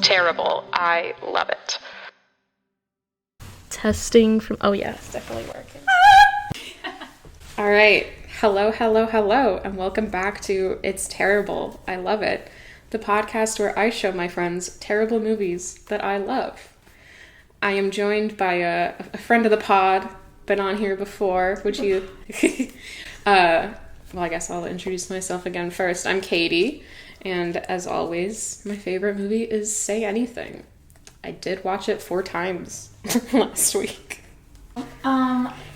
terrible. I love it. Testing from... Oh, yeah, it's definitely working. All right. Hello, and welcome back to It's Terrible. I Love It, the podcast where I show my friends terrible movies that I love. I am joined by a friend of the pod, been on here before. Would you... well, I guess I'll introduce myself again first. I'm Katie, and as always, my favorite movie is Say Anything. I did watch it 4 times last week.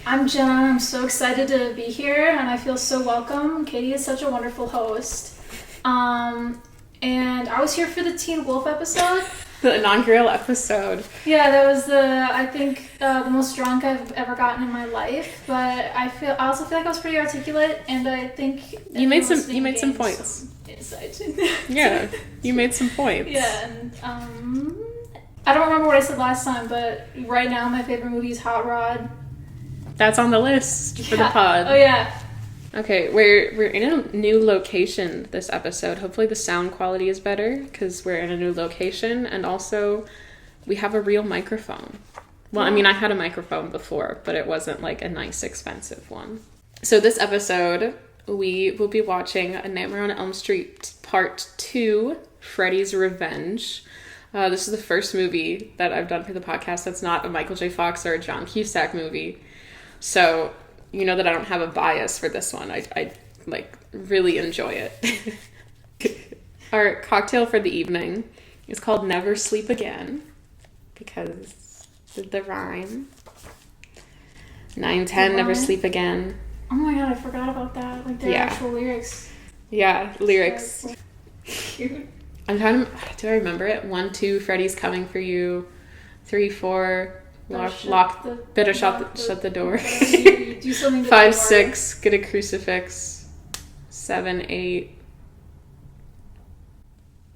I'm Jenna. I'm so excited to be here, and I feel so welcome. Katie is such a wonderful host. And I was here for the Teen Wolf episode. The inaugural episode. Yeah, that was the most drunk I've ever gotten in my life. But I also feel like I was pretty articulate, and I think you made some points. Insight. Yeah, you made some points. Yeah, and I don't remember what I said last time, but right now my favorite movie is Hot Rod. That's on the list for the pod. Oh yeah. Okay, we're in a new location this episode. Hopefully the sound quality is better because we're in a new location, and also we have a real microphone. Well, I mean, I had a microphone before, but it wasn't like a nice, expensive one. So this episode, we will be watching A Nightmare on Elm Street Part 2, Freddy's Revenge. This is the first movie that I've done for the podcast that's not a Michael J. Fox or a John Cusack movie. So, you know that I don't have a bias for this one. I like, really enjoy it. Our cocktail for the evening is called Never Sleep Again, because the rhyme. 9-10, Never Sleep Again. Oh my god, I forgot about that. Like, their actual lyrics. Yeah, lyrics. Cute. I'm trying to... Do I remember it? 1, 2, Freddy's coming for you. 3, 4... Shut the door. 5, 6, get a crucifix. 7, 8.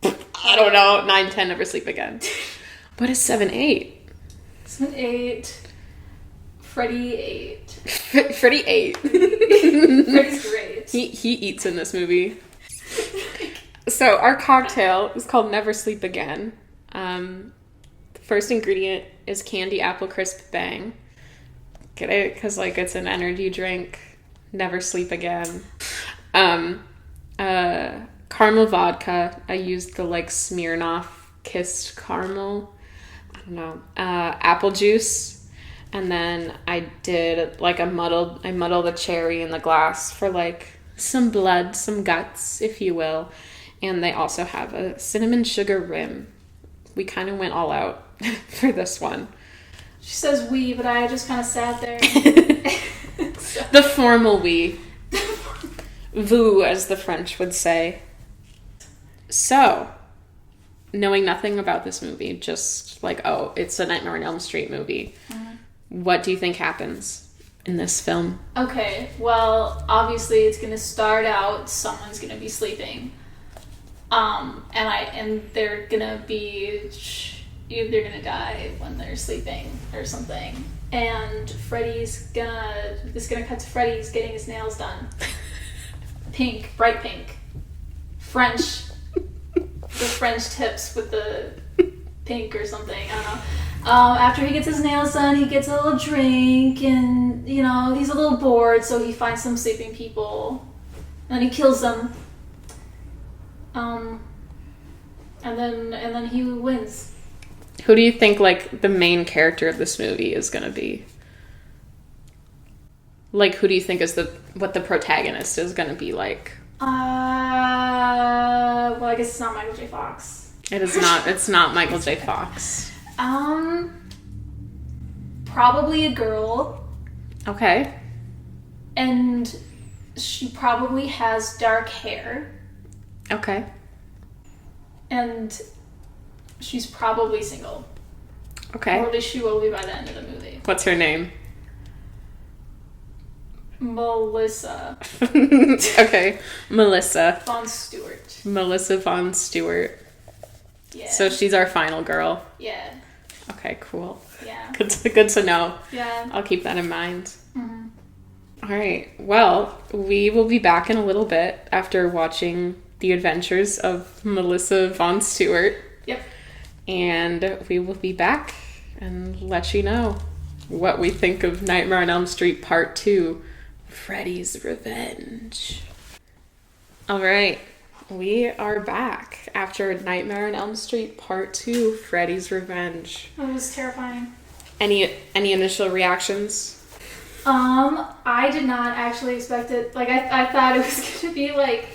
I don't know. 9, 10, never sleep again. What is 7, 8? 7, 8. Freddy 8. Freddy 8. Freddy's great. He eats in this movie. So our cocktail is called Never Sleep Again. First ingredient is candy apple crisp bang. Get it? Because, like, it's an energy drink. Never sleep again. Caramel vodka. I used the, like, Smirnoff kissed caramel. I don't know. Apple juice. And then I did, like, I muddled the cherry in the glass for, like, some blood, some guts, if you will. And they also have a cinnamon sugar rim. We kind of went all out for this one. She says we, but I just kind of sat there. The formal we. Vous, as the French would say. So, knowing nothing about this movie, just like, oh, it's a Nightmare on Elm Street movie. Mm-hmm. What do you think happens in this film? Okay, well, obviously it's going to start out, someone's going to be sleeping. And they're gonna be, they're gonna die when they're sleeping or something. And it's gonna cut to Freddy's getting his nails done. Pink, bright pink. French. The French tips with the pink or something, I don't know. After he gets his nails done, he gets a little drink, and, you know, he's a little bored, so he finds some sleeping people. And he kills them. And then he wins. Who do you think, like, the main character of this movie is gonna be? Like, who do you think is what the protagonist is gonna be like? Well, I guess it's not Michael J. Fox. It is not. It's not Michael J. Fox. Probably a girl. Okay. And she probably has dark hair. Okay. And she's probably single. Okay. Or at least she will be by the end of the movie. What's her name? Melissa. Okay. Melissa. Von Stewart. Melissa Von Stewart. Yeah. So she's our final girl. Yeah. Okay, cool. Yeah. Good to know. Yeah. I'll keep that in mind. Mm-hmm. All right. Well, we will be back in a little bit after watching The Adventures of Melissa Von Stewart. Yep. and we will be back and let you know what we think of Nightmare on Elm Street Part 2, Freddy's Revenge. All right, we are back after Nightmare on Elm Street Part 2, Freddy's Revenge. It was terrifying. Any initial reactions? I did not actually expect it. Like, I thought it was going to be, like,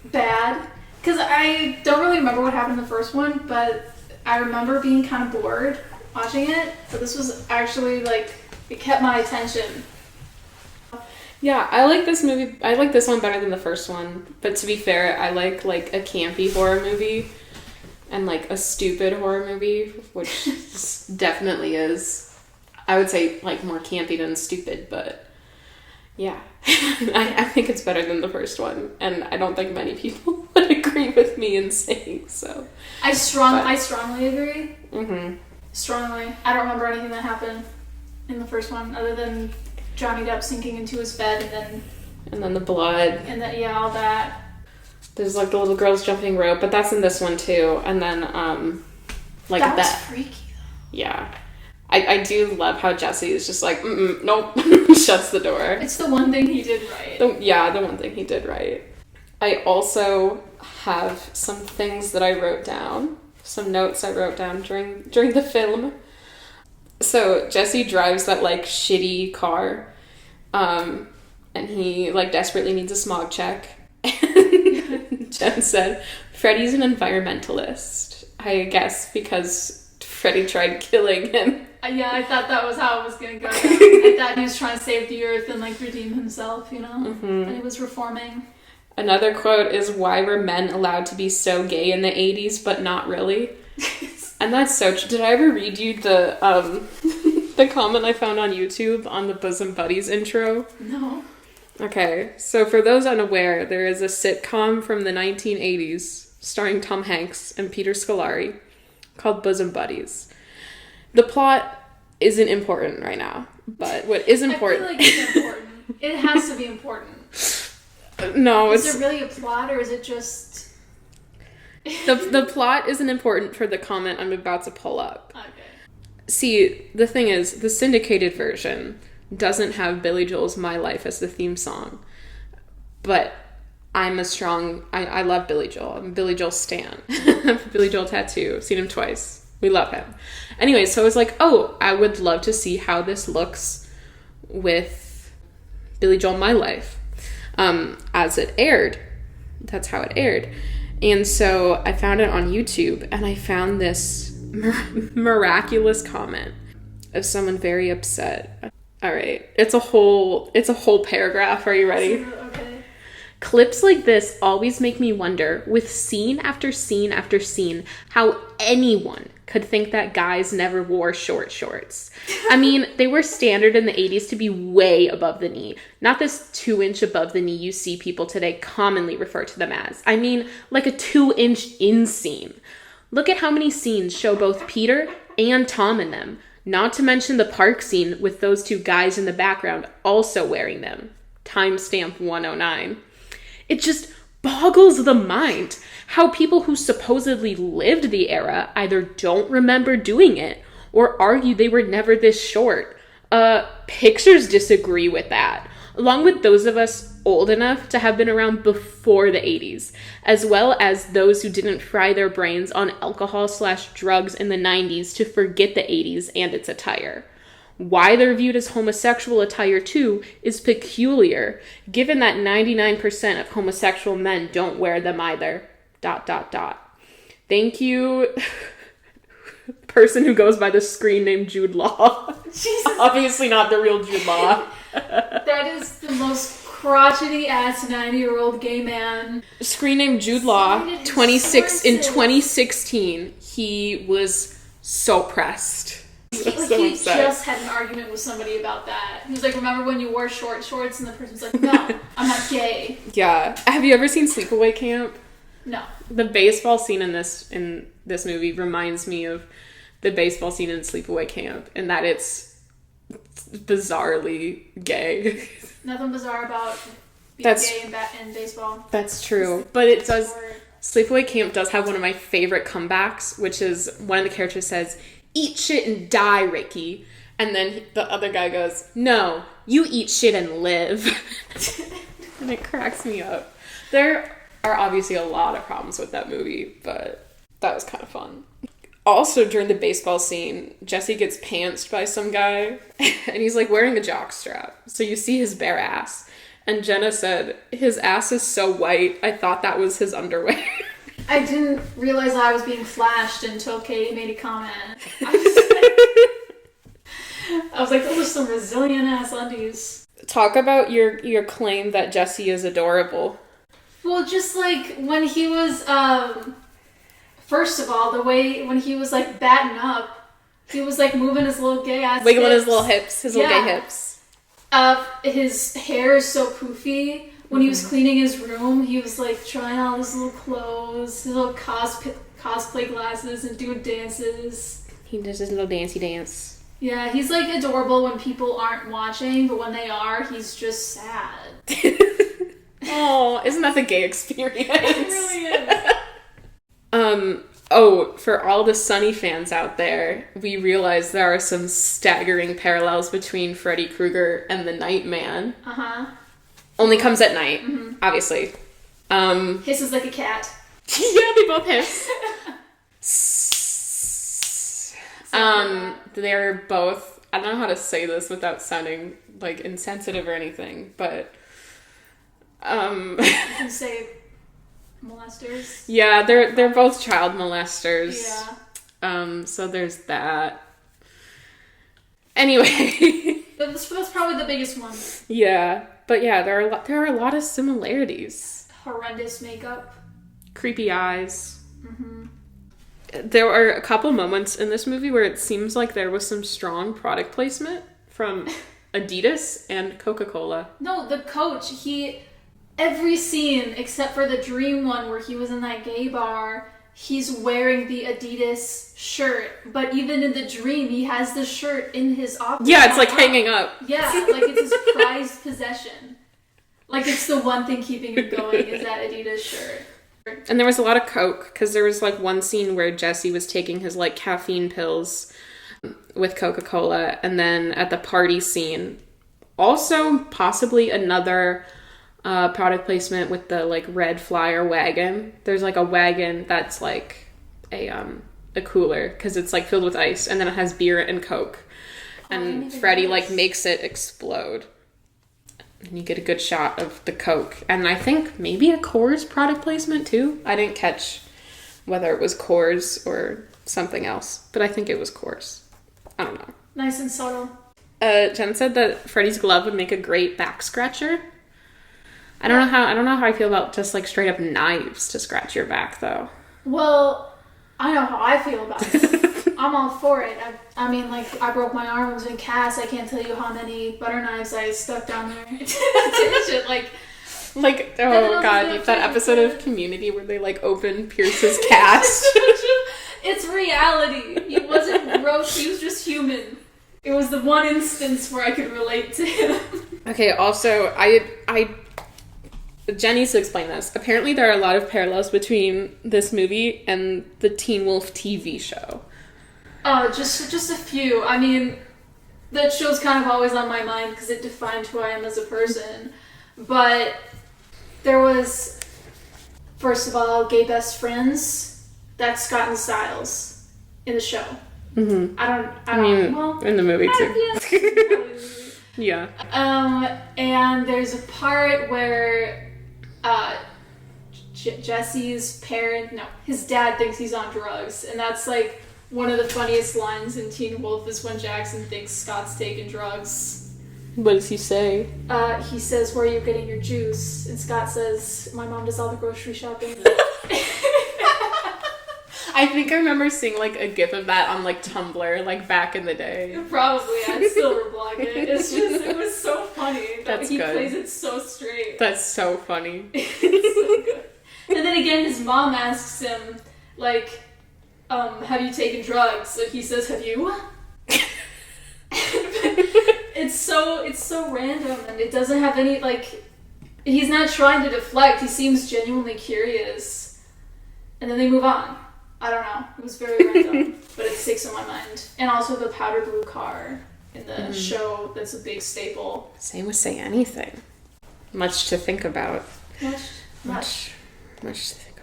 bad. Because I don't really remember what happened in the first one, but I remember being kind of bored watching it. So this was actually, like, it kept my attention. Yeah, I like this movie. I like this one better than the first one. But to be fair, I like a campy horror movie and, like, a stupid horror movie, which this definitely is. I would say, like, more campy than stupid, but yeah. I think it's better than the first one, and I don't think many people would agree with me in saying so. I strongly agree. Mm-hmm. Strongly. I don't remember anything that happened in the first one, other than Johnny Depp sinking into his bed, and then the blood. And then, yeah, all that. There's, like, the little girls jumping rope, but that's in this one, too. And then, like, that was freaky, though. Yeah. I do love how Jesse is just like, nope, shuts the door. It's the one thing he did right. The one thing he did right. I also have some things that I wrote down, some notes I wrote down during the film. So Jesse drives that, like, shitty car, and he, like, desperately needs a smog check. Jen said, Freddy's an environmentalist, I guess, because Freddy tried killing him. Yeah, I thought that was how it was going to go. I thought he was trying to save the earth and, like, redeem himself, you know? Mm-hmm. And he was reforming. Another quote is, why were men allowed to be so gay in the 80s, but not really? And that's so true. Did I ever read you the the comment I found on YouTube on the Bosom Buddies intro? No. Okay, so for those unaware, there is a sitcom from the 1980s starring Tom Hanks and Peter Scolari called Bosom Buddies. The plot isn't important right now, but what is important... I feel like it's important. It has to be important. No, Is there really a plot, or is it just... The plot isn't important for the comment I'm about to pull up. Okay. See, the thing is, the syndicated version doesn't have Billy Joel's My Life as the theme song, but I love Billy Joel. I'm a Billy Joel stan. Billy Joel tattoo. I've seen him twice. We love him. Anyway, so I was like, oh, I would love to see how this looks with Billy Joel My Life. As it aired. That's how it aired. And so I found it on YouTube, and I found this miraculous comment of someone very upset. All right. It's a whole paragraph. Are you ready? Okay. Clips like this always make me wonder, with scene after scene after scene, how anyone could think that guys never wore short shorts. I mean, they were standard in the 80s to be way above the knee. Not this 2-inch above the knee you see people today commonly refer to them as. I mean, like a 2-inch inseam. Look at how many scenes show both Peter and Tom in them. Not to mention the park scene with those two guys in the background also wearing them. Timestamp 109. It just boggles the mind how people who supposedly lived the era either don't remember doing it or argue they were never this short. Pictures disagree with that, along with those of us old enough to have been around before the 80s, as well as those who didn't fry their brains on alcohol/drugs in the 90s to forget the 80s and its attire. Why they're viewed as homosexual attire too is peculiar, given that 99% of homosexual men don't wear them either. ... Thank you, person who goes by the screen name Jude Law. Jesus. Obviously not the real Jude Law. That is the most crotchety ass 90-year-old gay man. Screen name Jude Law. In 2016, he was so pressed. He just had an argument with somebody about that. He was like, remember when you wore short shorts? And the person's like, no, I'm not gay. Yeah. Have you ever seen Sleepaway Camp? No. The baseball scene in this movie reminds me of the baseball scene in Sleepaway Camp, in that it's bizarrely gay. Nothing bizarre about being gay in baseball. That's true. But it does... Sleepaway Camp does have one of my favorite comebacks, which is one of the characters says, "Eat shit and die, Ricky." And then the other guy goes, "No, you eat shit and live." And it cracks me up. There are obviously a lot of problems with that movie, but that was kind of fun. Also, during the baseball scene, Jesse gets pantsed by some guy, and he's like wearing a jockstrap. So you see his bare ass. And Jenna said, "His ass is so white, I thought that was his underwear." I didn't realize I was being flashed until Katie made a comment. I was like, those are some resilient ass undies. Talk about your claim that Jesse is adorable. Well, just like when he was, first of all, the way when he was like batting up, he was like moving his little gay ass wiggling hips. his little hips, his little gay hips. His hair is so poofy. When he was cleaning his room, he was like trying all his little clothes, his little cosplay glasses, and doing dances. He does his little dancey dance. Yeah, he's like adorable when people aren't watching, but when they are, he's just sad. Oh, isn't that the gay experience? It really is. Oh, for all the Sunny fans out there, we realize there are some staggering parallels between Freddy Krueger and the Nightman. Uh-huh. Only comes at night, obviously. Hisses like a cat. Yeah, they both hiss. They're both, I don't know how to say this without sounding like insensitive or anything, but You can say molesters. yeah, they're both child molesters. Yeah. So there's that. Anyway. That's probably the biggest one. Yeah, but yeah, there are a lot of similarities. Horrendous makeup. Creepy eyes. Mm-hmm. There are a couple moments in this movie where it seems like there was some strong product placement from Adidas and Coca-Cola. No, the coach, every scene except for the dream one where he was in that gay bar, he's wearing the Adidas shirt. But even in the dream, he has the shirt in his office. Yeah, it's like hanging up. Yeah, like it's his prized possession. Like it's the one thing keeping him going is that Adidas shirt. And there was a lot of Coke, because there was like one scene where Jesse was taking his like caffeine pills with Coca-Cola, and then at the party scene, also possibly another product placement with the like red flyer wagon. There's like a wagon that's like a cooler, because it's like filled with ice, and then it has beer and Coke, and Freddy like makes it explode. And you get a good shot of the Coke. And I think maybe a Coors product placement too. I didn't catch whether it was Coors or something else, but I think it was Coors. I don't know. Nice and subtle. Jen said that Freddy's glove would make a great back scratcher. I don't know how I feel about just like straight up knives to scratch your back though. Well, I know how I feel about it. I'm all for it. I mean, like, I broke my arm, I was in cast. I can't tell you how many butter knives I stuck down there. Like, oh god, that episode of Community where they like open Pierce's cast. It's reality. He wasn't gross, he was just human. It was the one instance where I could relate to him. Okay, also, Jen needs to explain this. Apparently there are a lot of parallels between this movie and the Teen Wolf TV show. Just a few. I mean, that show's kind of always on my mind because it defined who I am as a person. But there was, first of all, Gay Best Friends. That's Scott and Styles in the show. Mm-hmm. I mean, well, in the movie too. Yeah. Yeah. And there's a part where Jesse's his dad thinks he's on drugs, and that's like one of the funniest lines in Teen Wolf is when Jackson thinks Scott's taking drugs. What does he say? He says, "Where are you getting your juice?" And Scott says, "My mom does all the grocery shopping." I think I remember seeing like a gif of that on like Tumblr, like back in the day. Probably, I'd still reblog it. It was so funny that he plays it so straight. That's so funny. It's so good. And then again, his mom asks him, like, have you taken drugs? And he says, have you? It's so random, and it doesn't have any, like, he's not trying to deflect. He seems genuinely curious. and then they move on. I don't know. It was very random, but it sticks in my mind. And also the powder blue car in the show, that's a big staple. Same with Say Anything. Much to think about. Much to think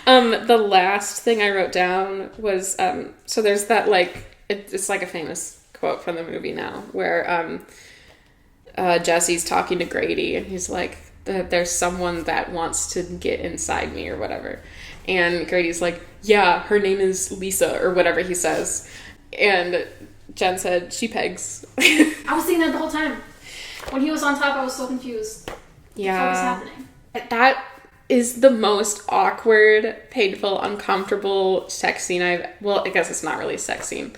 about. The last thing I wrote down was, so there's that, like, it's like a famous quote from the movie now, where Jesse's talking to Grady, and he's like, there's someone that wants to get inside me, or whatever. And Grady's like, yeah, her name is Lisa, or whatever he says. And Jen said, she pegs. I was thinking that the whole time. When he was on top, I was so confused. Yeah. What was happening? That is the most awkward, painful, uncomfortable sex scene well, I guess it's not really a sex scene,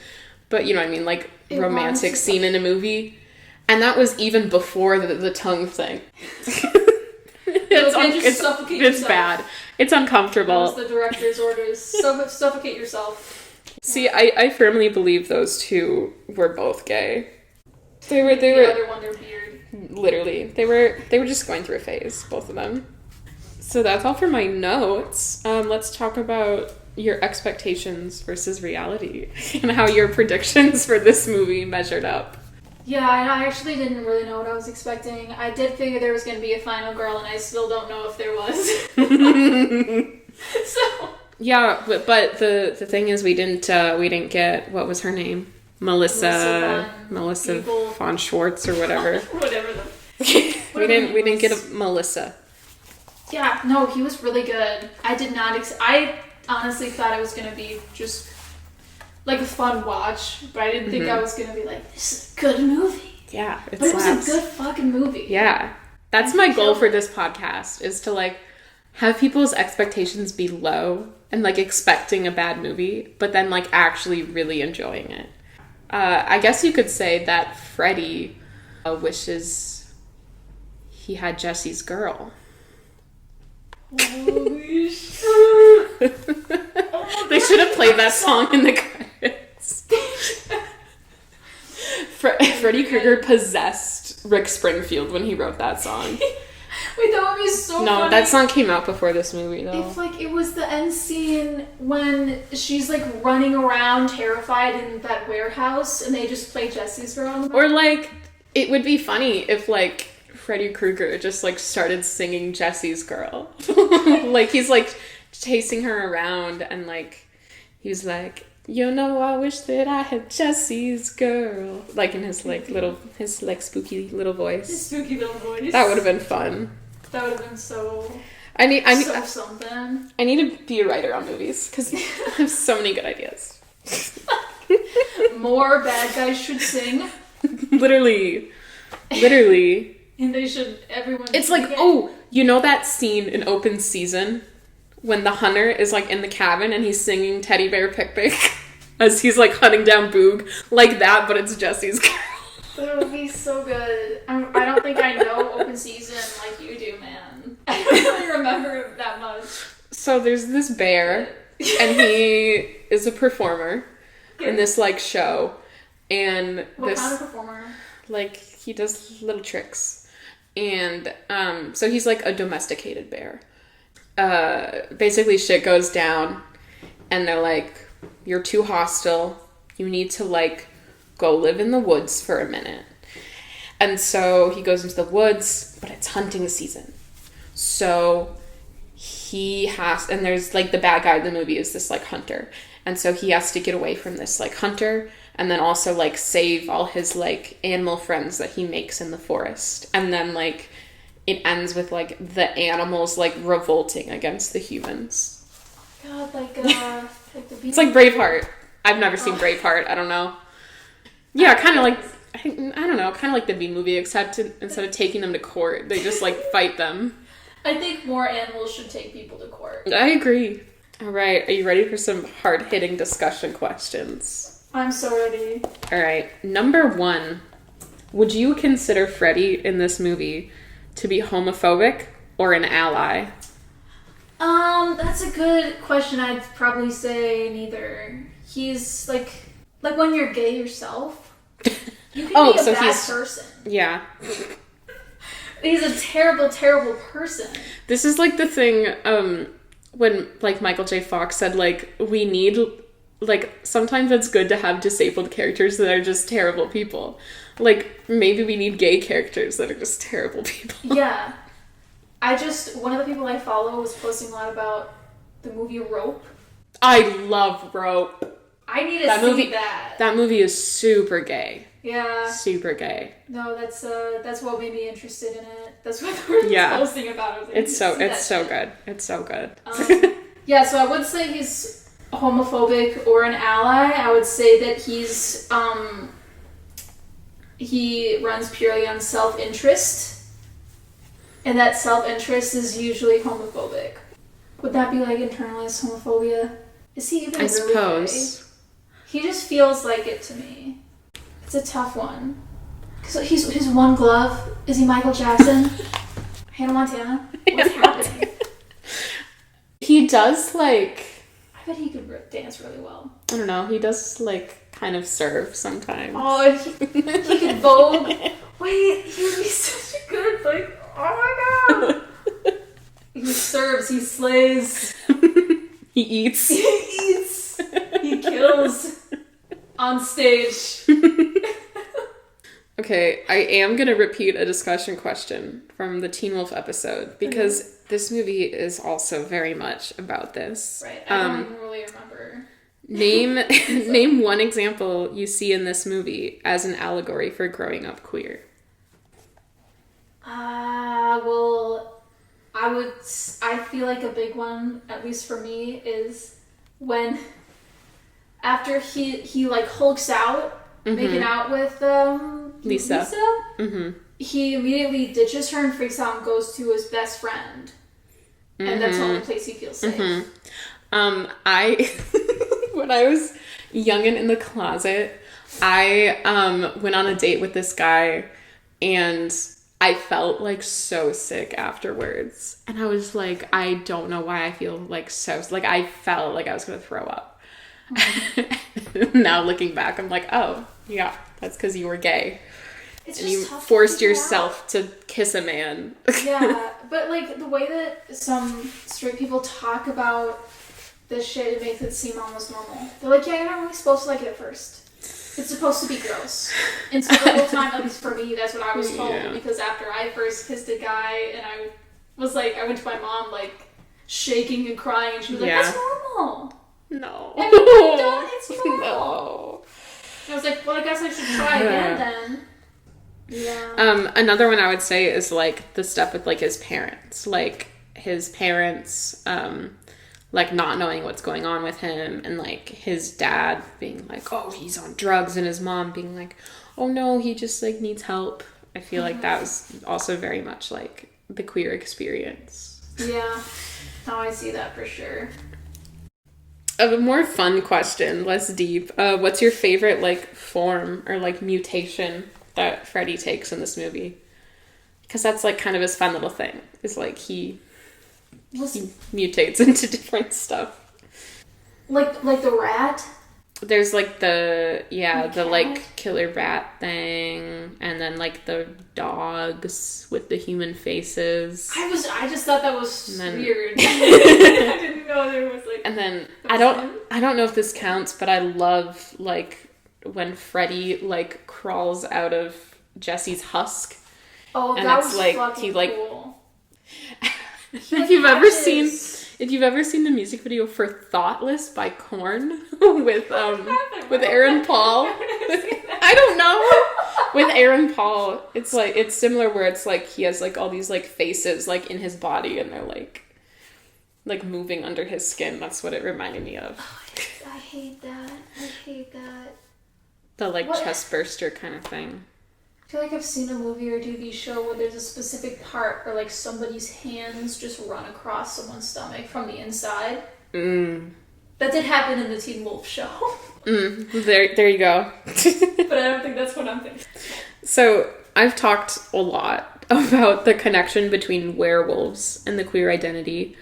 but you know what I mean, like, romantic scene in a movie. And that was even before the tongue thing. It's bad. It's uncomfortable. That was the director's orders. Suffocate yourself. See, I firmly believe those two were both gay. They were the other one, their beard. Literally. They were just going through a phase, both of them. So that's all for my notes. Let's talk about your expectations versus reality and how your predictions for this movie measured up. Yeah, I actually didn't really know what I was expecting. I did figure there was going to be a final girl, and I still don't know if there was. So yeah, but the thing is, we didn't get, what was her name? Melissa von Schwartz or whatever. Whatever we didn't get a Melissa. Yeah, no, he was really good. I did not. I honestly thought it was going to be just like a fun watch, but I didn't think I was going to be like, this is a good movie. Yeah, but it was a good fucking movie. Yeah. That's my goal for this podcast, is to, like, have people's expectations be low and, like, expecting a bad movie, but then, like, actually really enjoying it. I guess you could say that Freddy wishes he had Jesse's girl. Holy shit. They should have played that song in the credits. Freddy Krueger possessed Rick Springfield when he wrote that song. Wait, that would be so funny. No, that song came out before this movie, though. If, like, it was the end scene when she's, like, running around terrified in that warehouse and they just play Jesse's girl. Or, like, it would be funny if, like, Freddy Krueger just, like, started singing Jesse's girl. Like, he's, like, chasing her around and, like, he's like, you know, I wish that I had Jesse's girl. Like, in his, like, spooky little voice. His spooky little voice. That would have been fun. That would have been so... I need something. I need to be a writer on movies, because I have so many good ideas. More bad guys should sing. Literally. And they should, everyone... It's like, oh, you know that scene in Open Season when the hunter is, like, in the cabin and he's singing Teddy Bear Pick Pick as he's, like, hunting down Boog? Like that, but it's Jesse's girl. That would be so good. I don't think I know Open Season like you do, man. I don't really remember that much. So there's this bear, and he is a performer in this, like, show. And what kind of performer? Like, he does little tricks. And so he's, like, a domesticated bear. Basically, shit goes down, and they're like, you're too hostile. You need to, like, go live in the woods for a minute. And so he goes into the woods, but it's hunting season. So he has, and there's, like, the bad guy of the movie is this, like, hunter. And so he has to get away from this, like, hunter, and then also, like, save all his, like, animal friends that he makes in the forest. And then, like, it ends with, like, the animals, like, revolting against the humans. God, like the It's like Braveheart. I've never seen Braveheart. I don't know. Yeah, kind of like, I don't know, kind of like the Bee Movie, except instead of taking them to court, they just, like, fight them. I think more animals should take people to court. I agree. All right, are you ready for some hard-hitting discussion questions? I'm so ready. All right, number 1. Would you consider Freddy in this movie to be homophobic or an ally? That's a good question. I'd probably say neither. He's, like when you're gay yourself, you can be a bad person. Yeah. He's a terrible, terrible person. This is like the thing, when, like, Michael J. Fox said, like, we need, like, sometimes it's good to have disabled characters that are just terrible people. Like, maybe we need gay characters that are just terrible people. Yeah. One of the people I follow was posting a lot about the movie Rope. I love Rope. I need to see that. That movie is super gay. Yeah. Super gay. No, that's what made me interested in it. That's what they were posting about. I was like, it's so good. It's so good. Yeah, so I would say he's homophobic or an ally. I would say that he runs purely on self-interest, and that self-interest is usually homophobic. Would that be like internalized homophobia? Is he even I really suppose. gay? He just feels like it to me. It's a tough one. Because he's his one glove. Is he Michael Jackson? Hannah Montana? What's happening? He does, like... I bet he could dance really well. I don't know. He does, like, kind of serve sometimes. Oh, he could vogue. Wait, he would be such a good, like, oh my god. He serves, he slays. He eats. He eats. He kills. On stage. Okay, I am going to repeat a discussion question from the Teen Wolf episode, because this movie is also very much about this. Right, I don't even really remember. Name one example you see in this movie as an allegory for growing up queer. Well, I feel like a big one, at least for me, is when after he like hulks out, making out with Lisa. Mm-hmm. He immediately ditches her and freaks out and goes to his best friend. And that's the only place he feels safe. I when I was young and in the closet, I went on a date with this guy, and I felt like so sick afterwards. And I was like, I don't know why I feel like so, like I felt like I was gonna throw up. Now looking back, I'm like, oh yeah, that's because you were gay. And you forced yourself to kiss a man. Yeah, but like the way that some straight people talk about this shit, it makes it seem almost normal. They're like, yeah, you're not really supposed to like it at first. It's supposed to be gross. And so the whole time, at least for me, that's what I was told. Yeah. Because after I first kissed a guy, and I was like, I went to my mom like shaking and crying, and she was like, that's normal. No. And it's normal. No. And I was like, well, I guess I should try again then. Yeah. Another one I would say is like the stuff with like his parents. Like his parents, like not knowing what's going on with him, and like his dad being like, oh, he's on drugs, and his mom being like, oh no, he just like needs help. I feel like that was also very much like the queer experience. Yeah. No, I see that for sure. A more fun question, less deep. What's your favorite like form or like mutation that Freddy takes in this movie? Because that's like kind of his fun little thing. Is like he mutates into different stuff. Like the rat? There's like the like killer rat thing, and then like the dogs with the human faces. I just thought that was weird. I didn't know there was like. And then I don't know if this counts, but I love like when Freddy like crawls out of Jesse's husk. Oh, and that was like fucking he like. Cool. If you've ever seen the music video for "Thoughtless" by Korn with Aaron Paul, I don't know. With Aaron Paul, it's similar where it's like he has like all these like faces like in his body, and they're like moving under his skin. That's what it reminded me of. Oh, I hate that. The like chest burster kind of thing. I feel like I've seen a movie or TV show where there's a specific part where like somebody's hands just run across someone's stomach from the inside. That did happen in the Teen Wolf show. There you go. But I don't think that's what I'm thinking. So I've talked a lot about the connection between werewolves and the queer identity.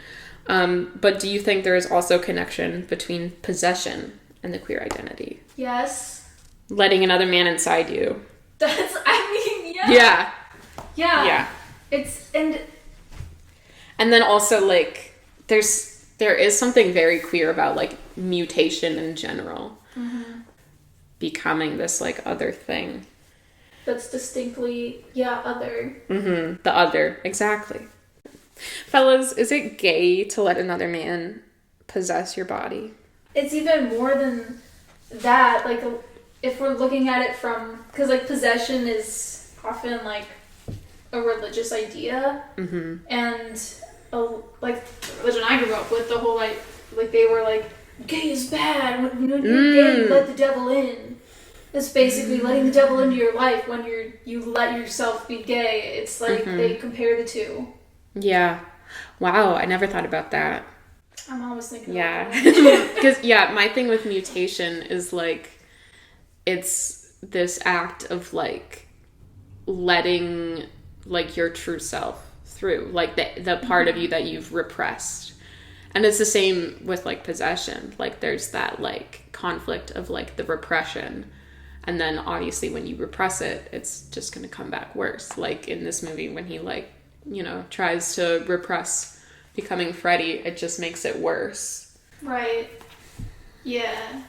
But do you think there is also a connection between possession and the queer identity? Yes. Letting another man inside you. Yeah. Yeah. It's, and then also, like, there's There is something very queer about, like, mutation in general. Mm-hmm. Becoming this, like, other thing. That's distinctly, other. Mm-hmm. The other. Exactly. Fellas, is it gay to let another man possess your body? It's even more than that. Like, if we're looking at it from... Because, like, possession is often, like, a religious idea. Mm-hmm. And... like the religion I grew up with, the whole like they were like, gay is bad. When you're gay, you let the devil in. It's basically letting the devil into your life when you let yourself be gay. It's like they compare the two. Yeah. Wow, I never thought about that. I'm always thinking about that. Because, my thing with mutation is, like, it's this act of, like, letting, like, your true self through, like, the part of you that you've repressed. And it's the same with, like, possession. Like, there's that, like, conflict of, like, the repression, and then obviously when you repress it, it's just gonna come back worse. Like in this movie, when he, like, you know, tries to repress becoming Freddy, it just makes it worse. Right. Yeah.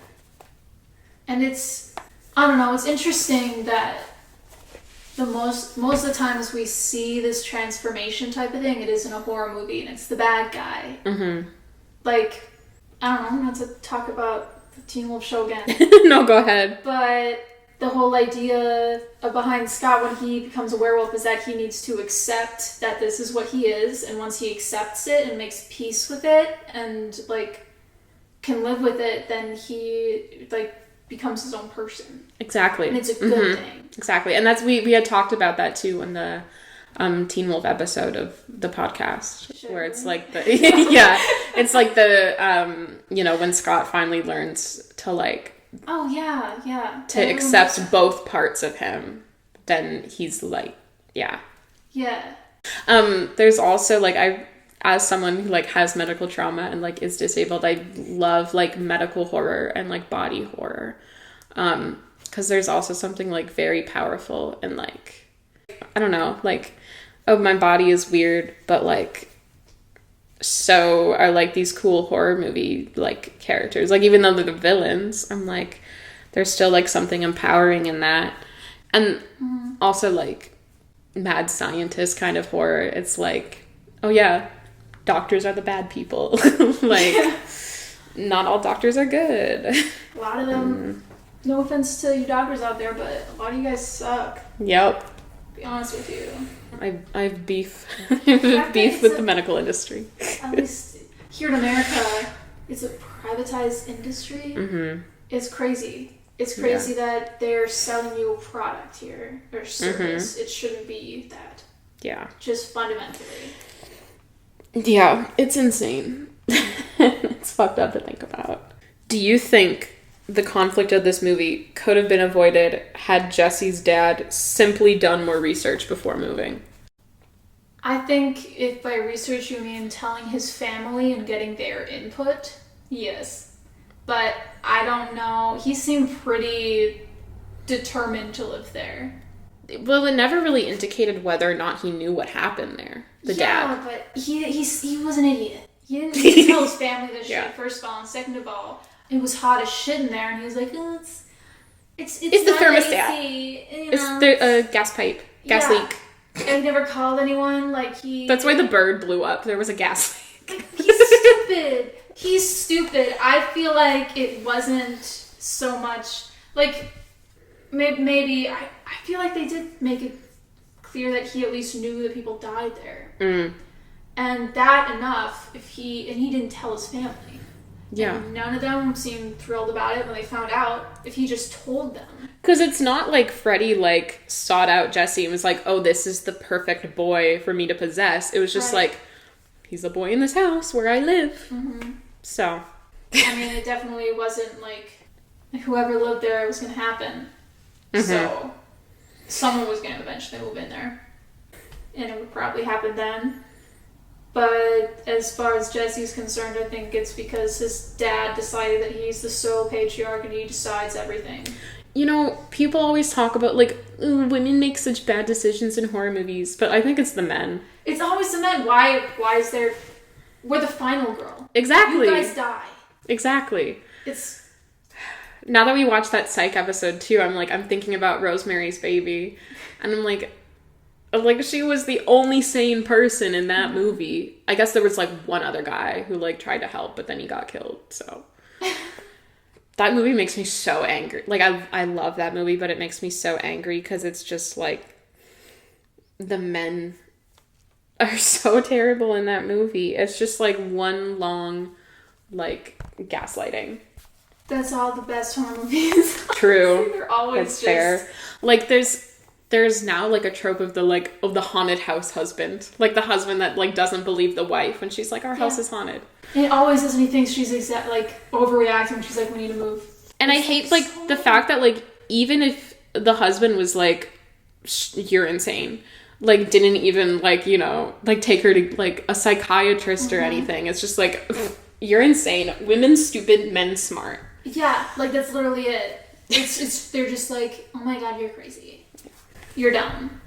And it's, I don't know, it's interesting that most of the times we see this transformation type of thing, it is in a horror movie, and it's the bad guy. Mm-hmm. Like, I don't know, not to talk about the Teen Wolf show again. No, go ahead. But the whole idea behind Scott when he becomes a werewolf is that he needs to accept that this is what he is, and once he accepts it and makes peace with it and, like, can live with it, then he, like, becomes his own person. Exactly. And it's a good thing. Exactly. And that's, we had talked about that too in the Teen Wolf episode of the podcast, sure. Where it's like the, it's like the, you know, when Scott finally learns to, like, to accept both parts of him, then he's like, yeah. There's also, like, as someone who, like, has medical trauma and, like, is disabled, I love, like, medical horror and, like, body horror. 'Cause there's also something, like, very powerful and, like, I don't know, like, oh, my body is weird, but, like, so are, like, these cool horror movie, like, characters. Like, even though they're the villains, I'm like, there's still, like, something empowering in that. And also, like, mad scientist kind of horror. It's like, oh, yeah, doctors are the bad people. Like, not all doctors are good. A lot of them, no offense to you doctors out there, but a lot of you guys suck. Yep. To be honest with you. I have beef. Beef with the medical industry. At least here in America, it's a privatized industry. Mm-hmm. It's crazy. It's crazy that they're selling you a product here, or service. It shouldn't be that. Yeah. Just fundamentally. Yeah, it's insane. It's fucked up to think about. Do you think the conflict of this movie could have been avoided had Jesse's dad simply done more research before moving? I think if by research you mean telling his family and getting their input, yes. But I don't know. He seemed pretty determined to live there. Well, it never really indicated whether or not he knew what happened there. The dad. Yeah, but he was an idiot. He didn't need to tell his family this shit, first of all. And second of all, it was hot as shit in there, and he was like, oh, it's the thermostat. AC, you know. It's the gas pipe. Gas leak. And he never called anyone, like That's why the bird blew up. There was a gas leak. Like, he's stupid. He's stupid. I feel like it wasn't so much, like, maybe, I feel like they did make it clear that he at least knew that people died there. And that enough, and he didn't tell his family. Yeah. And none of them seemed thrilled about it when they found out, if he just told them. Because it's not like Freddy, like, sought out Jesse and was like, oh, this is the perfect boy for me to possess. It was just like, he's a boy in this house where I live. Mm-hmm. So. I mean, it definitely wasn't like whoever lived there, it was going to happen. Mm-hmm. So, someone was going to eventually move in there. And it would probably happen then. But as far as Jesse's concerned, I think it's because his dad decided that he's the sole patriarch and he decides everything. You know, people always talk about, like, women make such bad decisions in horror movies, but I think it's the men. It's always the men. Why is there... We're the final girl. Exactly. You guys die. Exactly. It's... Now that we watched that Psych episode too, I'm thinking about Rosemary's Baby, and I'm like, she was the only sane person in that movie. I guess there was like one other guy who like tried to help, but then he got killed. So that movie makes me so angry. Like I love that movie, but it makes me so angry because it's just like the men are so terrible in that movie. It's just like one long like gaslighting. That's all the best horror movies. True. They're always That's fair. Like there's now like a trope of the haunted house husband. Like the husband that like doesn't believe the wife when she's like, our house is haunted. And it always is when he thinks she's overreacting when she's like, we need to move. And I hate like the fact that like even if the husband was like, you're insane, like didn't even like, you know, like take her to like a psychiatrist or anything. It's just like, you're insane. Women stupid, men smart. Yeah, like that's literally it. It's they're just like, oh my god, you're crazy. You're dumb.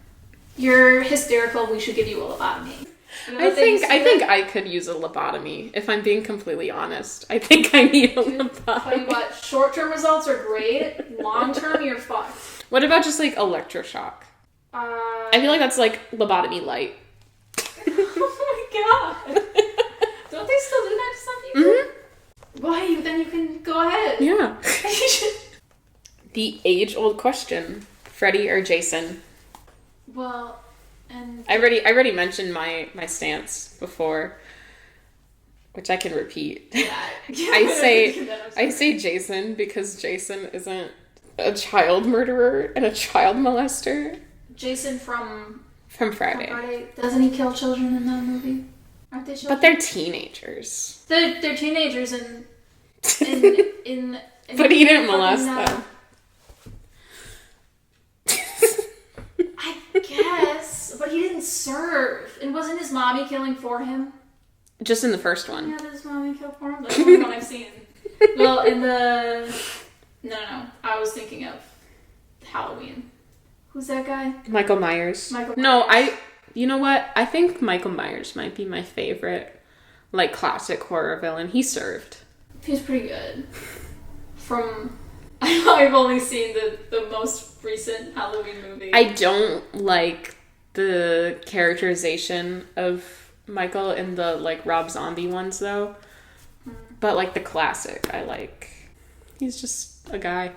You're hysterical. We should give you a lobotomy. You know, I think I could use a lobotomy, if I'm being completely honest. I think I need a lobotomy. Tell you what, short-term results are great. Long-term, you're fucked. What about just like electroshock? I feel like that's like lobotomy light. Oh my god. Don't they still do that to some people? Mm-hmm. Why? Then you can go ahead. Yeah. The age-old question: Freddy or Jason? Well, and I already mentioned my stance before, which I can repeat. Yeah. I say Jason because Jason isn't a child murderer and a child molester. Jason from Friday. Doesn't he kill children in that movie? Aren't they children? But they're teenagers. They're teenagers in But he didn't molest them. I guess, but he didn't serve. And wasn't his mommy killing for him? Just in the first one. Yeah, did his mommy kill for him? That's the only one I've seen. Well, in the... No. I was thinking of Halloween. Who's that guy? Michael Myers. No, you know what? I think Michael Myers might be my favorite, like, classic horror villain. He served. He's pretty good. I've only seen the most recent Halloween movie. I don't like the characterization of Michael in the, like, Rob Zombie ones, though. But, like, the classic, I like. He's just a guy.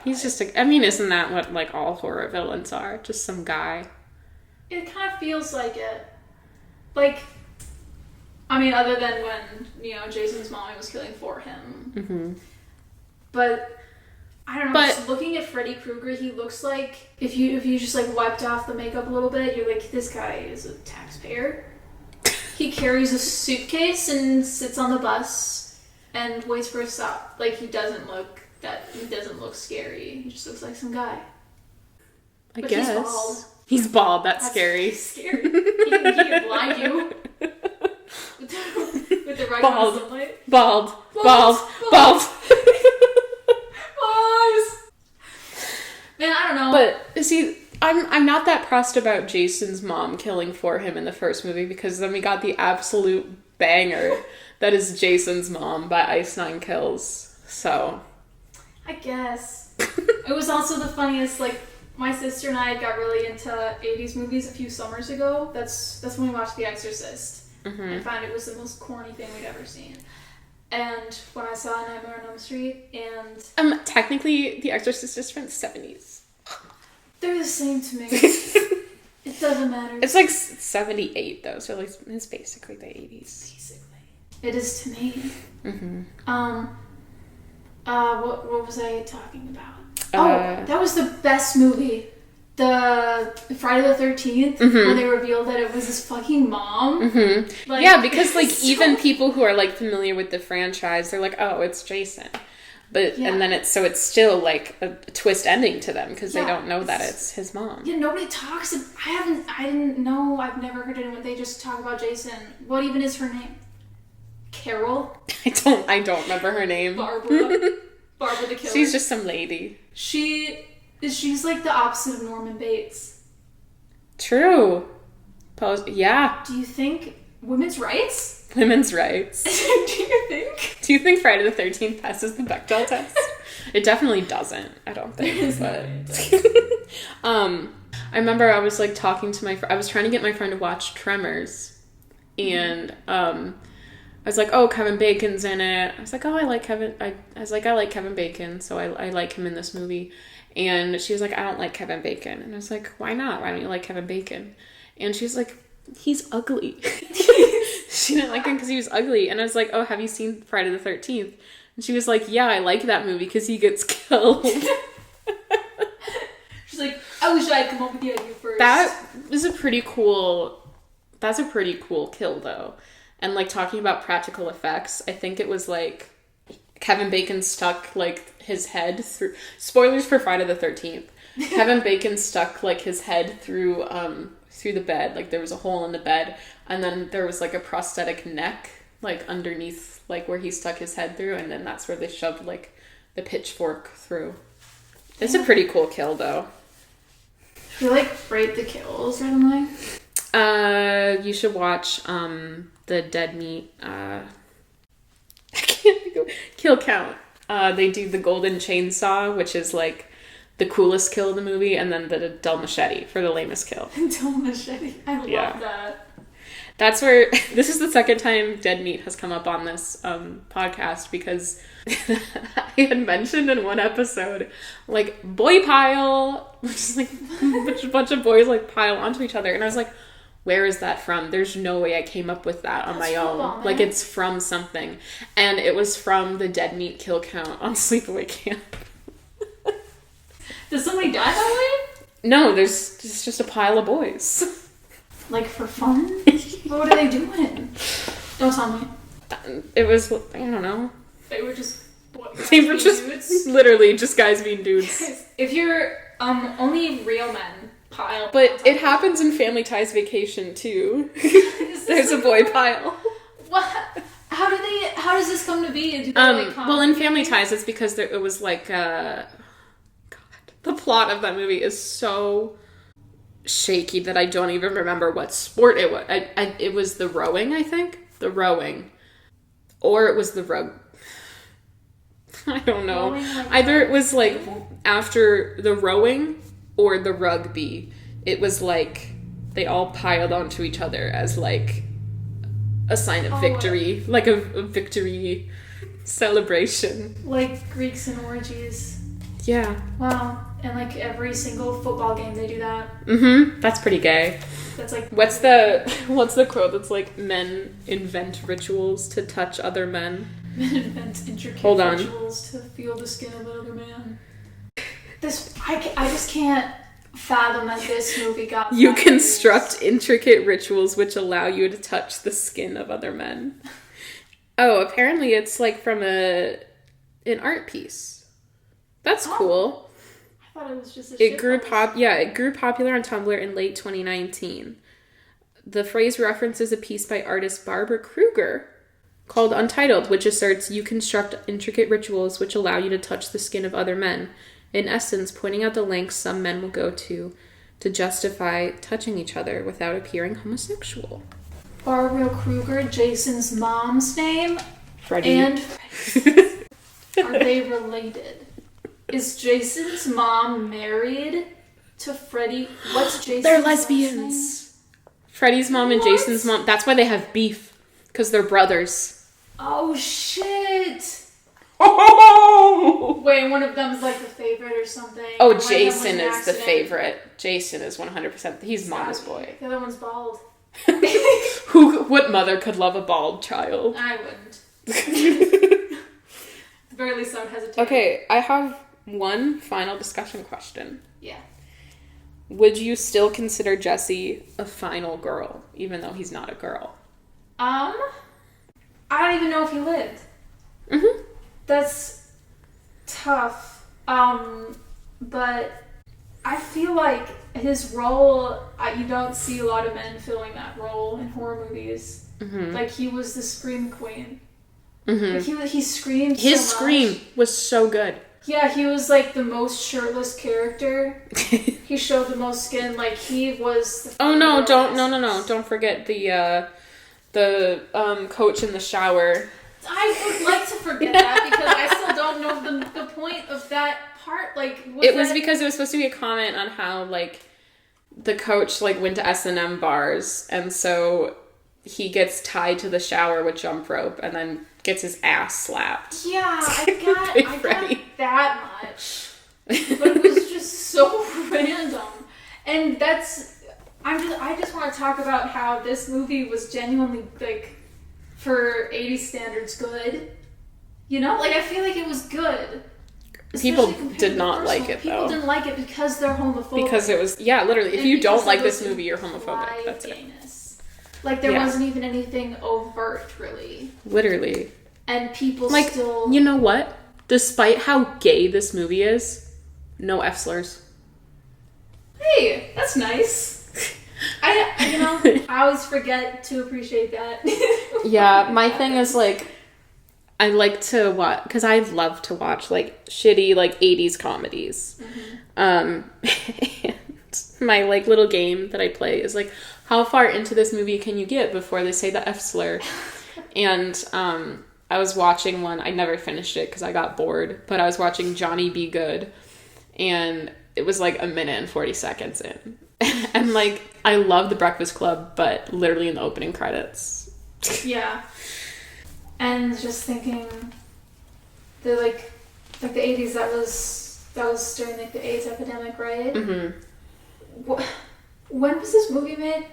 He's just I mean, isn't that what, like, all horror villains are? Just some guy. It kind of feels like it. Like, I mean, other than when, you know, Jason's mommy was killing for him. Mm-hmm. But, I don't know, just looking at Freddy Krueger, he looks like, if you just, like, wiped off the makeup a little bit, you're like, this guy is a taxpayer. He carries a suitcase and sits on the bus and waits for a stop. Like, he doesn't look scary. He just looks like some guy. I guess. He's bald. He's bald. That's scary. Scary. He can blind you. With the right kind of sunlight. Bald. Man, I don't know. But see, I'm not that pressed about Jason's mom killing for him in the first movie, because then we got the absolute banger that is Jason's Mom by Ice Nine Kills. So I guess. It was also the funniest, like, my sister and I got really into 80s movies a few summers ago. That's when we watched The Exorcist. Mm-hmm. And found it was the most corny thing we'd ever seen. And when I saw Nightmare on Elm Street and... technically, The Exorcist is from the 70s. They're the same to me. It doesn't matter. It's like 78, though, so like, it's basically the 80s. Basically. It is to me. Mm-hmm. What was I talking about? That was the best movie. The Friday the 13th, mm-hmm. when they revealed that it was his fucking mom. Mm-hmm. Like, yeah, because, like, even people who are, like, familiar with the franchise, they're like, oh, it's Jason. But, and then it's still, like, a twist ending to them, because they don't know that it's his mom. Yeah, nobody talks. I didn't know. I've never heard anyone. They just talk about Jason. What even is her name? Carol? I don't remember her name. Barbara the killer. She's just some lady. She's like the opposite of Norman Bates. True. Yeah. Do you think women's rights? women's rights. Do you think Friday the 13th passes the Bechdel test? It definitely doesn't, I don't think. But I remember I was like talking to I was trying to get my friend to watch Tremors, and I was like, oh, Kevin Bacon's in it. I was like, oh, I like Kevin. I was like, I like Kevin Bacon, so I like him in this movie. And she was like, I don't like Kevin Bacon. And I was like, why not? Why don't you like Kevin Bacon? And she's like, he's ugly. She didn't like him because he was ugly. And I was like, oh, have you seen Friday the 13th? And she was like, yeah, I like that movie because he gets killed. She's like, I wish I had come up with the idea first. That's a pretty cool kill, though. And, like, talking about practical effects, I think it was, like, Kevin Bacon stuck, like, his head through... Spoilers for Friday the 13th. Kevin Bacon stuck, like, his head through the bed. Like, there was a hole in the bed. And then there was, like, a prosthetic neck, like, underneath, like, where he stuck his head through. And then that's where they shoved, like, the pitchfork through. It's a pretty cool kill, though. Do you, like, rate the kills or something? You should watch, the Dead Meat, I can't think of kill count. They do the golden chainsaw, which is like the coolest kill in the movie, and then the dull machete for the lamest kill. Dull machete. I love that. That's where this is the second time Dead Meat has come up on this podcast, because I had mentioned in one episode like boy pile, which is like a bunch of boys like pile onto each other, and I was like, where is that from? There's no way I came up with that on my own. Like, it's from something. And it was from the Dead Meat kill count on Sleepaway Camp. Does somebody die that way? No, there's just a pile of boys. Like, for fun? What are they doing? Don't tell me. It was, I don't know. They were just... They were just dudes? Literally just guys being dudes. If you're only real men... pile. But it happens in Family Ties Vacation too. There's a boy pile. What? How does this come to be? Well, in Family Ties, it's because it was like, God, the plot of that movie is so shaky that I don't even remember what sport it was. It was the rowing, I think. The rowing. Or it was the rug. I don't know. Either it was like after the rowing or the rugby. It was like they all piled onto each other as like a sign of victory, like a victory celebration. Like Greeks and orgies. Yeah. Wow. And like every single football game they do that. Mm-hmm. That's pretty gay. That's like... What's the quote that's like, men invent rituals to touch other men? Men invent intricate rituals to feel the skin of another man. I just can't fathom that this movie got... You construct intricate rituals which allow you to touch the skin of other men. Oh, apparently it's like from an art piece. That's cool. I thought it was just it grew popular on Tumblr in late 2019. The phrase references a piece by artist Barbara Kruger called Untitled, which asserts you construct intricate rituals which allow you to touch the skin of other men. In essence, pointing out the lengths some men will go to justify touching each other without appearing homosexual. Barbara Kruger, Jason's mom's name? Freddy. And Freddy. Are they related? Is Jason's mom married to Freddy? What's Jason's They're lesbians. Freddy's mom and Jason's mom. That's why they have beef. Because they're brothers. Oh, shit. Oh! Wait, one of them's like the favorite or something. Oh, Jason is the favorite. Jason is 100%. He's mama's boy. The other one's bald. What mother could love a bald child? I wouldn't. At the very least, I would hesitate. Okay, I have one final discussion question. Yeah. Would you still consider Jesse a final girl, even though he's not a girl? I don't even know if he lived. Mm-hmm. That's tough. But I feel like his role, you don't see a lot of men filling that role in horror movies. Mm-hmm. Like, he was the scream queen. Mm-hmm. Like, he screamed so much. His scream was so good. Yeah, he was, like, the most shirtless character. He showed the most skin. Like, he was the... Oh, no, don't forget the coach in the shower. I would like to forget that because I still don't know the point of that part. Like, it was because it was supposed to be a comment on how, like, the coach, like, went to S&M bars, and so he gets tied to the shower with jump rope and then gets his ass slapped. Yeah, I got that much. But it was just so random. And I just want to talk about how this movie was genuinely, like, for 80s standards, good. You know? Like, I feel like it was good. People did not like it, though. People didn't like it because they're homophobic. Because it was, yeah, literally. If you don't like this movie, you're homophobic. That's it. Like, there wasn't even anything overt, really. Literally. And people like, still... You know what? Despite how gay this movie is, no F-slurs. Hey, that's nice. I always forget to appreciate that. Yeah, my thing is, like, I like to watch, because I love to watch, like, shitty, like, 80s comedies. Mm-hmm. And my, like, little game that I play is, like, how far into this movie can you get before they say the F slur? And I was watching one, I never finished it because I got bored, but I was watching Johnny Be Good, and it was, like, 1:40 seconds in. And, like, I love The Breakfast Club, but literally in the opening credits. Yeah. And just thinking, the like the 80s, that was during, like, the AIDS epidemic, right? Mm-hmm. When was this movie made?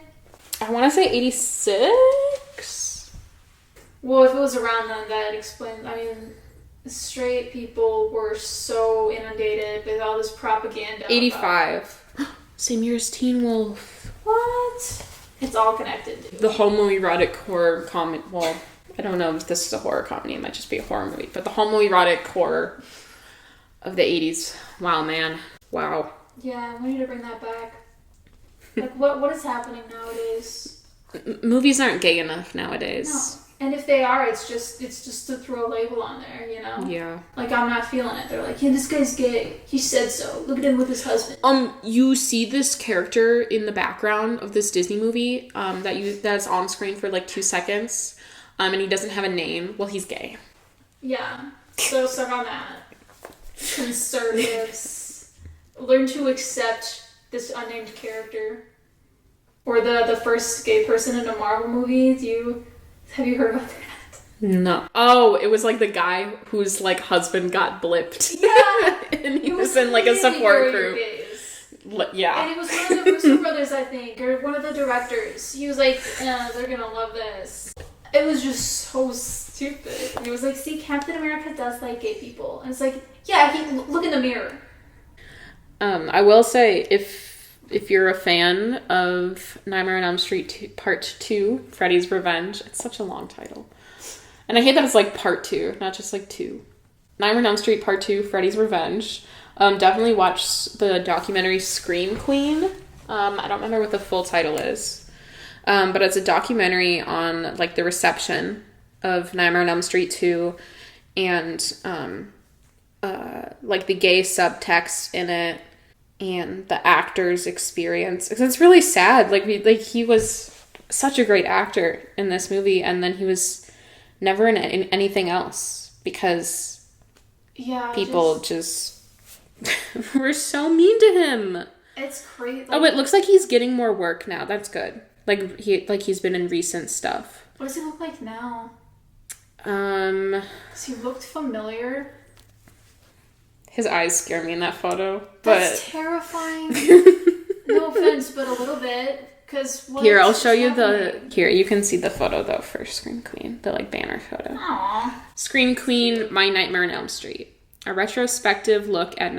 I want to say 86? Well, if it was around then, that explains, I mean, straight people were so inundated with all this propaganda. 85. Same year as Teen Wolf. What? It's all connected, dude. The homoerotic horror comedy. Well, I don't know if this is a horror comedy. It might just be a horror movie. But the homoerotic horror of the 80s. Wow, man. Wow. Yeah, we need to bring that back. Like, what is happening nowadays? Movies aren't gay enough nowadays. No. And if they are, it's just to throw a label on there, you know? Yeah. Like, I'm not feeling it. They're like, yeah, this guy's gay. He said so. Look at him with his husband. You see this character in the background of this Disney movie, that's on screen for, like, 2 seconds, and he doesn't have a name. Well, he's gay. Yeah. So suck on that. Conservatives. Learn to accept this unnamed character. Or the first gay person in a Marvel movie. Have you heard about that? No. Oh, it was, like, the guy whose, like, husband got blipped. Yeah. And he was in, like, a support group. Yeah. And it was one of the Russo brothers, I think, or one of the directors. He was like, they're gonna love this. It was just so stupid. And it was like, see, Captain America does like gay people. And it's like, yeah, look in the mirror. I will say, if you're a fan of Nightmare on Elm Street Part 2, Freddy's Revenge, it's such a long title. And I hate that it's, like, Part 2, not just, like, 2. Nightmare on Elm Street Part 2, Freddy's Revenge. Definitely watch the documentary Scream Queen. I don't remember what the full title is. But it's a documentary on, like, the reception of Nightmare on Elm Street 2 and, like, the gay subtext in it and the actor's experience. Because it's really sad. Like, he was such a great actor in this movie, and then he was never in anything else because people just were so mean to him. It's crazy. Oh, it looks like he's getting more work now. That's good. He's been in recent stuff. What does he look like now? 'Cause he looked familiar. His eyes scare me in that photo. That's terrifying. No offense, but a little bit. Here, I'll show you Here, you can see the photo, though, for Scream Queen. The, like, banner photo. Aww. Scream Queen, My Nightmare on Elm Street. A retrospective look at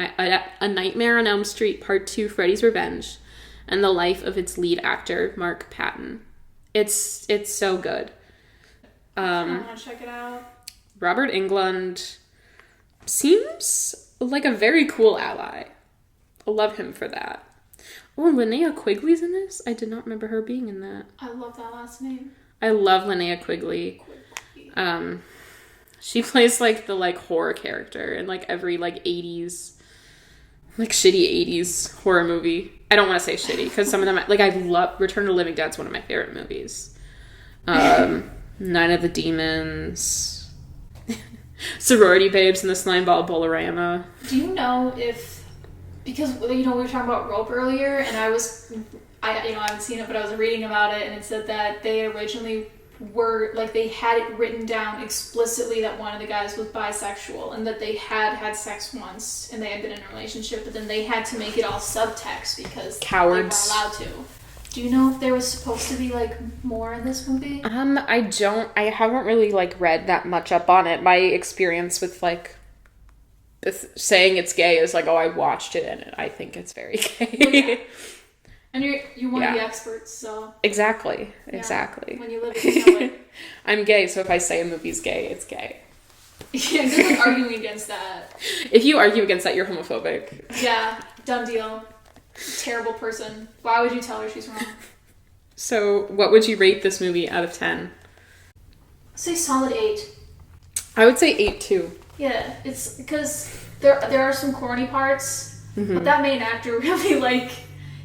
A Nightmare on Elm Street Part 2, Freddy's Revenge, and the life of its lead actor, Mark Patton. It's so good. I want to check it out. Robert Englund seems like a very cool ally. I love him for that. Oh, Linnea Quigley's in this? I did not remember her being in that. I love that last name. I love Linnea Quigley. She plays, like, the, like, horror character in, like, every, like, 80s, like, shitty 80s horror movie. I don't want to say shitty, because some of them, like, I love Return of the Living Dead's one of my favorite movies. Night of the Demons, Sorority Babes, and the Slime Ball Bolorama. Do you know if, because, we were talking about Rope earlier, and I haven't seen it, but I was reading about it, and it said that they originally they had it written down explicitly that one of the guys was bisexual, and that they had sex once, and they had been in a relationship, but then they had to make it all subtext because cowards. They weren't allowed to. Do you know if there was supposed to be, more in this movie? I haven't really, read that much up on it. My experience with, saying it's gay is I watched it and I think it's very gay. Well, yeah. And you're one of the experts, so... Exactly. When you live it, you know it. I'm gay, so if I say a movie's gay, it's gay. Yeah, good luck arguing against that. If you argue against that, you're homophobic. Yeah, done deal. Terrible person. Why would you tell her she's wrong? So, what would you rate this movie out of 10? Say solid 8. I would say 8 too. Yeah, it's because there are some corny parts, but that main actor really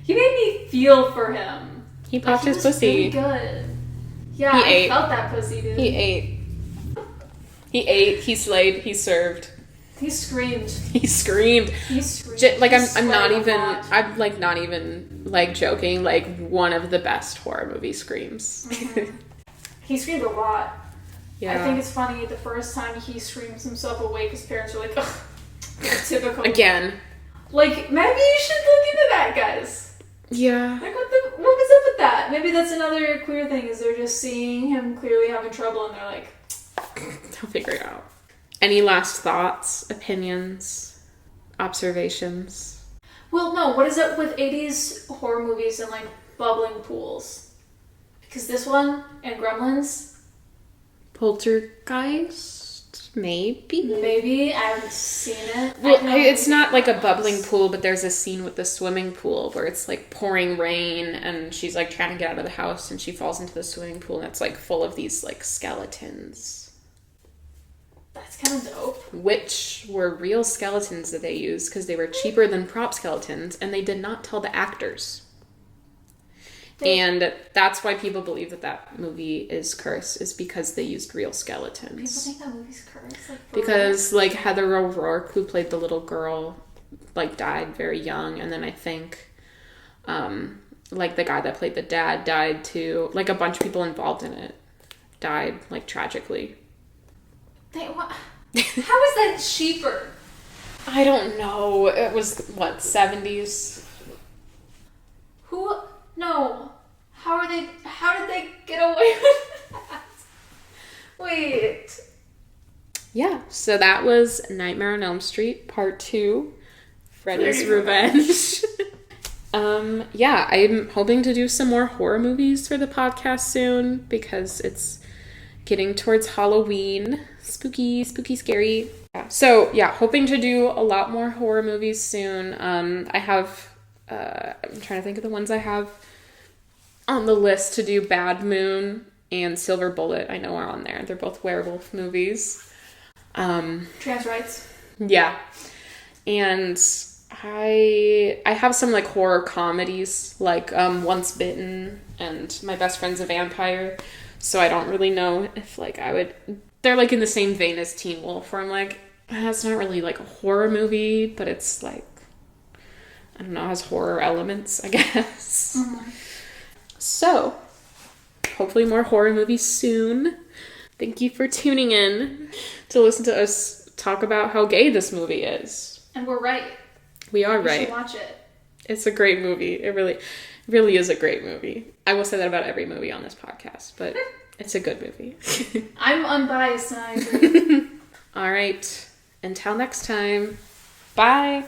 he made me feel for him. He popped his pussy. Really good. Yeah, I felt that pussy, dude. He ate. He slayed, he served. He screamed. He screamed. I'm not even joking. One of the best horror movie screams. Mm-hmm. He screamed a lot. Yeah. I think it's funny. The first time he screams himself awake, his parents are like, "Ugh, typical." Again. Maybe you should look into that, guys. Yeah. What was up with that? Maybe that's another queer thing. Is they're just seeing him clearly having trouble, and they're like, "I'll figure it out." Any last thoughts, opinions, observations? Well, no. What is it with 80s horror movies and bubbling pools? Because this one and Gremlins. Poltergeist? Maybe. I haven't seen it. Well, it's not a bubbling pool, but there's a scene with the swimming pool where it's pouring rain and she's trying to get out of the house and she falls into the swimming pool and it's full of these skeletons. That's kind of dope. Which were real skeletons that they used because they were cheaper than prop skeletons and they did not tell the actors. And that's why people believe that movie is cursed, is because they used real skeletons. People think that movie's cursed? Because, Heather O'Rourke, who played the little girl, died very young. And then I think, the guy that played the dad died too. A bunch of people involved in it died, tragically. How is that cheaper? I don't know. It was, 70s? No. How did they get away with that? Wait. Yeah, so that was Nightmare on Elm Street, Part 2, Freddy's Revenge. Yeah, I'm hoping to do some more horror movies for the podcast soon because it's getting towards Halloween. Spooky, scary. Yeah. So, yeah, hoping to do a lot more horror movies soon. I have, I'm trying to think of the ones I have on the list to do. Bad Moon and Silver Bullet, I know are on there. They're both werewolf movies. Trans rights. Yeah. And I have some horror comedies, Once Bitten and My Best Friend's a Vampire. So I don't really know if I would... They're in the same vein as Teen Wolf, where I'm that's not really a horror movie, but it's I don't know, has horror elements, I guess. Mm-hmm. So, hopefully more horror movies soon. Thank you for tuning in to listen to us talk about how gay this movie is. And we're right. We are right. You should watch it. It's a great movie. It really is a great movie. I will say that about every movie on this podcast, but it's a good movie. I'm unbiased and I agree. All right. Until next time. Bye.